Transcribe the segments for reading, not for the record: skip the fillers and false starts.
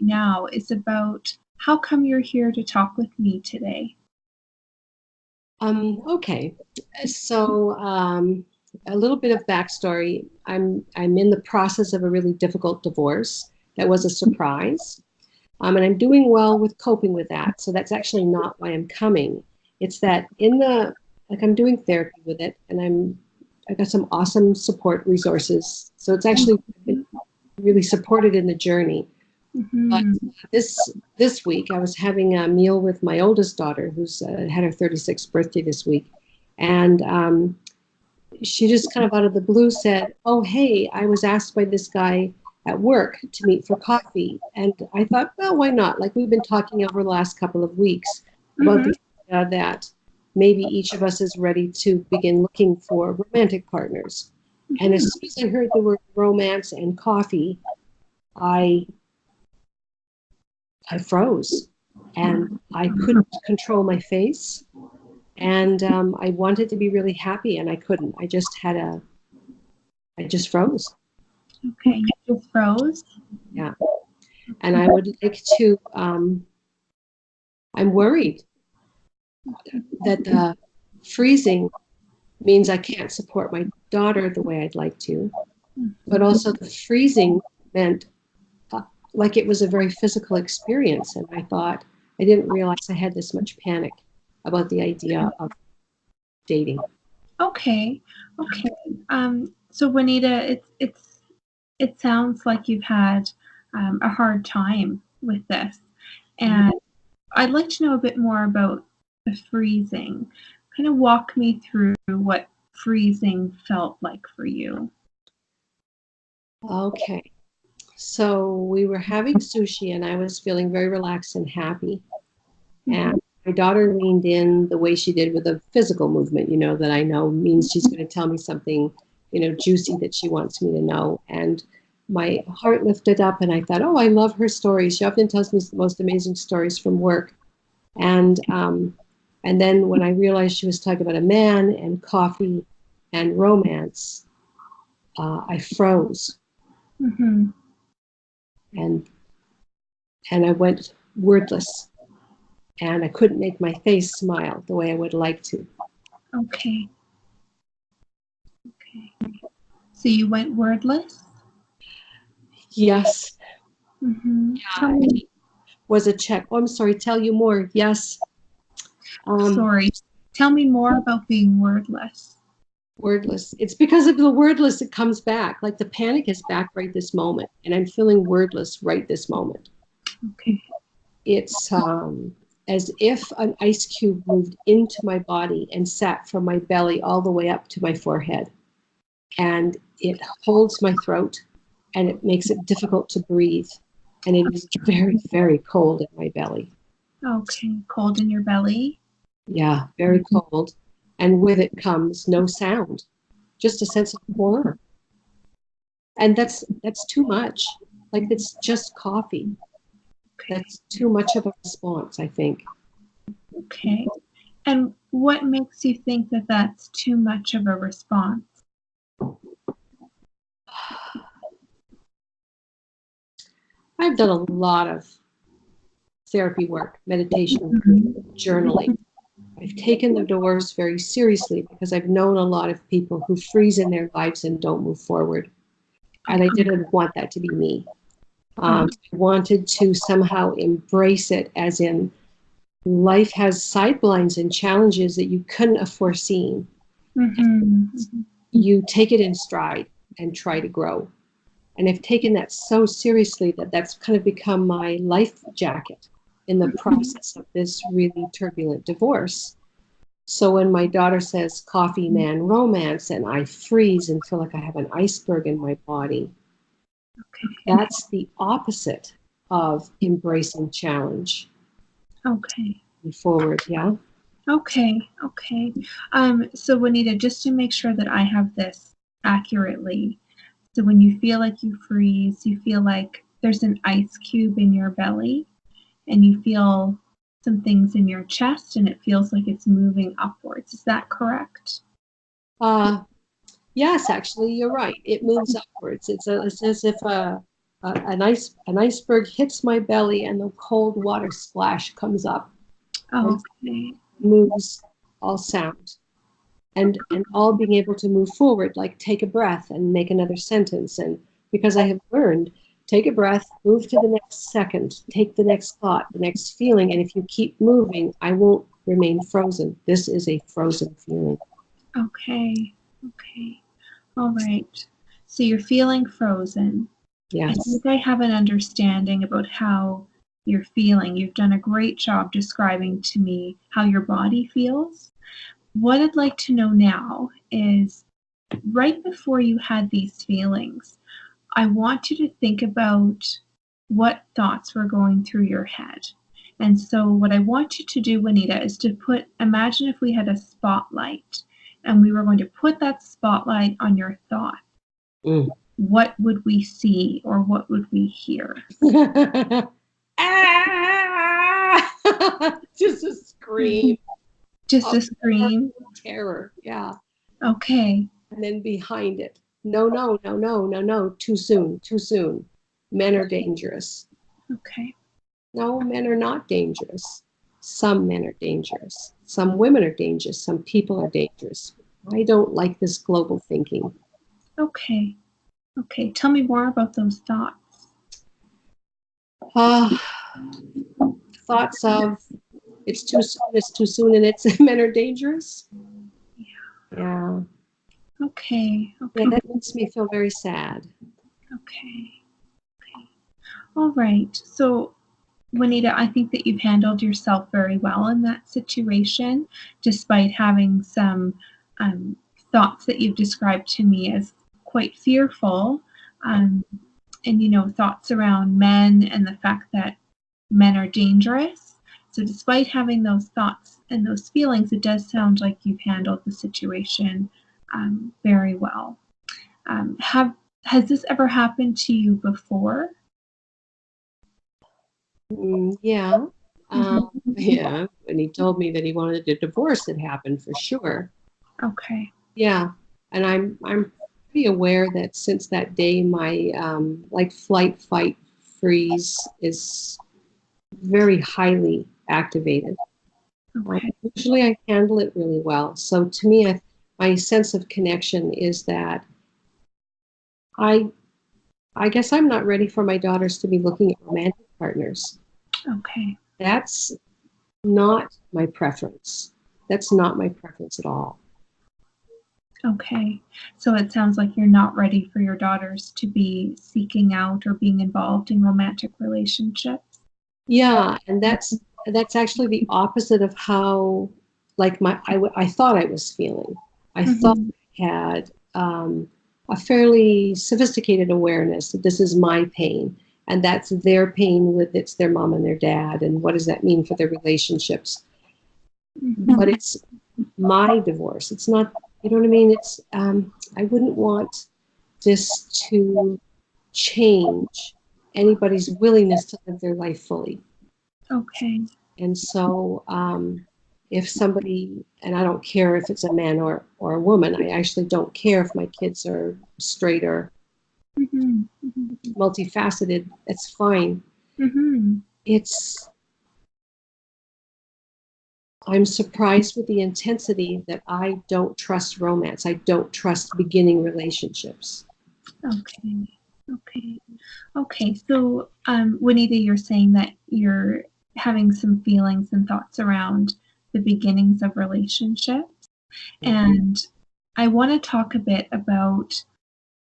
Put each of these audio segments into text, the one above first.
now is about how come you're here to talk with me today. Okay, so a little bit of backstory. I'm in the process of a really difficult divorce. That was a surprise, and I'm doing well with coping with that. So that's actually not why I'm coming. It's that I'm doing therapy with it, and I got some awesome support resources. So it's actually been really supported in the journey. But Mm-hmm. this week, I was having a meal with my oldest daughter, who's had her 36th birthday this week, and she just kind of out of the blue said, "Oh, hey, I was asked by this guy at work to meet for coffee," and I thought, well, why not? Like we've been talking over the last couple of weeks about Mm-hmm. the idea that maybe each of us is ready to begin looking for romantic partners. And as soon as I heard the word romance and coffee, I I froze and I couldn't control my face. And I wanted to be really happy and I couldn't. I just froze. Okay, you just froze. Yeah. And I would like to, I'm worried that the freezing means I can't support my daughter the way I'd like to, but also the freezing meant like it was a very physical experience. And I thought, I didn't realize I had this much panic about the idea of dating. Okay, okay. So Juanita, it sounds like you've had a hard time with this, and I'd like to know a bit more about the freezing. Kind of walk me through what freezing felt like for you. Okay. So we were having sushi and I was feeling very relaxed and happy. And my daughter leaned in the way she did with a physical movement, that I know means she's going to tell me something, juicy that she wants me to know. And my heart lifted up and I thought, oh, I love her stories. She often tells me the most amazing stories from work. And then when I realized she was talking about a man and coffee and romance, I froze Mm-hmm. and I went wordless. And I couldn't make my face smile the way I would like to. Okay. Okay. So you went wordless? Yes. Mm-hmm. Tell Yeah, me. it was a check. Oh, I'm sorry. Tell you more. Yes. Sorry. Tell me more about being wordless. Wordless. It's because of the wordless it comes back. Like the panic is back right this moment, and I'm feeling wordless right this moment. Okay. It's as if an ice cube moved into my body and sat from my belly all the way up to my forehead. And it holds my throat and it makes it difficult to breathe. And it is very, very cold in my belly. Okay. Cold in your belly? Yeah, very cold. And with it comes no sound, just a sense of horror. And that's too much. Like it's just coffee. Okay. That's too much of a response, I think. Okay. And what makes you think that that's too much of a response? I've done a lot of therapy work, meditation, journaling. I've taken the doors very seriously because I've known a lot of people who freeze in their lives and don't move forward. And I didn't want that to be me. I wanted to somehow embrace it as in life has sidelines and challenges that you couldn't have foreseen. Mm-hmm. You take it in stride and try to grow. And I've taken that so seriously that that's kind of become my life jacket in the process of this really turbulent divorce. So when my daughter says coffee, man, romance, and I freeze and feel like I have an iceberg in my body, that's the opposite of embracing challenge. Okay. Forward, yeah. Okay. Okay. So Juanita, just to make sure that I have this accurately, so when you feel like you freeze, you feel like there's an ice cube in your belly, and you feel some things in your chest, and it feels like it's moving upwards. Is that correct? Yes, actually, you're right. It moves upwards. It's as if a an iceberg hits my belly and the cold water splash comes up and Okay. moves all sound. And all being able to move forward, like take a breath and make another sentence. And because I have learned, take a breath, move to the next second, take the next thought, the next feeling. And if you keep moving, I won't remain frozen. This is a frozen feeling. Okay. Okay. All right. So you're feeling frozen. I Yes. think I have an understanding about how you're feeling. You've done a great job describing to me how your body feels. What I'd like to know now is right before you had these feelings, I want you to think about what thoughts were going through your head. And so, what I want you to do, Juanita, is to imagine if we had a spotlight and we were going to put that spotlight on your thought. Mm. What would we see or what would we hear? Ah! Just a scream. Just a scream? Terror, yeah. Okay. And then behind it, no, no, no, no, no, no, too soon, too soon. Men are dangerous. Okay. No, men are not dangerous. Some men are dangerous. Some women are dangerous. Some people are dangerous. I don't like this global thinking. Okay. Okay. Tell me more about those thoughts. Thoughts of it's too soon, and it's men are dangerous. Yeah. Okay. Okay. Yeah, that makes me feel very sad. Okay. Okay. All right. So, Juanita, I think that you've handled yourself very well in that situation, despite having some thoughts that you've described to me as quite fearful, and thoughts around men and the fact that men are dangerous. So, despite having those thoughts and those feelings, it does sound like you've handled the situation very well. Has this ever happened to you before? Yeah. Yeah. When he told me that he wanted a divorce, it happened for sure. Okay. Yeah. And I'm pretty aware that since that day, my like flight, fight, freeze is very highly activated. Okay. Usually I handle it really well. So to me, my sense of connection is that I I guess I'm not ready for my daughters to be looking at romantic partners. Okay. That's not my preference. That's not my preference at all. Okay. So it sounds like you're not ready for your daughters to be seeking out or being involved in romantic relationships. Yeah, and that's actually the opposite of how like I thought I was feeling. I thought Mhm. I had a fairly sophisticated awareness that this is my pain and that's their pain with it's their mom and their dad and what does that mean for their relationships. But it's my divorce. It's not, you know what I mean? It's I wouldn't want this to change anybody's willingness to live their life fully. Okay. And so if somebody, and I don't care if it's a man or a woman, I actually don't care if my kids are straight or Mhm. multifaceted, it's fine. Mhm. It's, I'm surprised with the intensity that I don't trust romance. I don't trust beginning relationships. Okay. Okay. Okay. So, Juanita, you're saying that you're having some feelings and thoughts around the beginnings of relationships. And I want to talk a bit about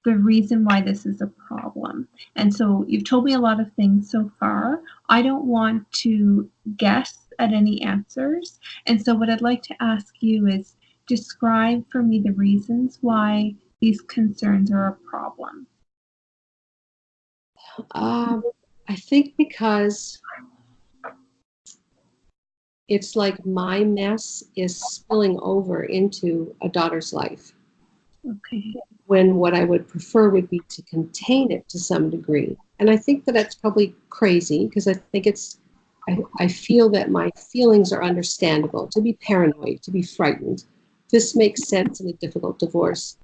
the reason why this is a problem. And so you've told me a lot of things so far. I don't want to guess at any answers. And so what I'd like to ask you is describe for me the reasons why these concerns are a problem. I think because it's like my mess is spilling over into a daughter's life. Okay. When what I would prefer would be to contain it to some degree. And I think that that's probably crazy because I think I feel that my feelings are understandable, to be paranoid, to be frightened. This makes sense in a difficult divorce.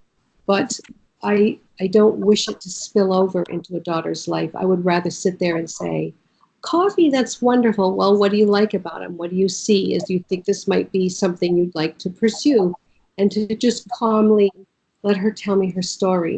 But I don't wish it to spill over into a daughter's life. I would rather sit there and say, coffee, that's wonderful. Well, what do you like about him? What do you see? Is you think this might be something you'd like to pursue? And to just calmly let her tell me her story.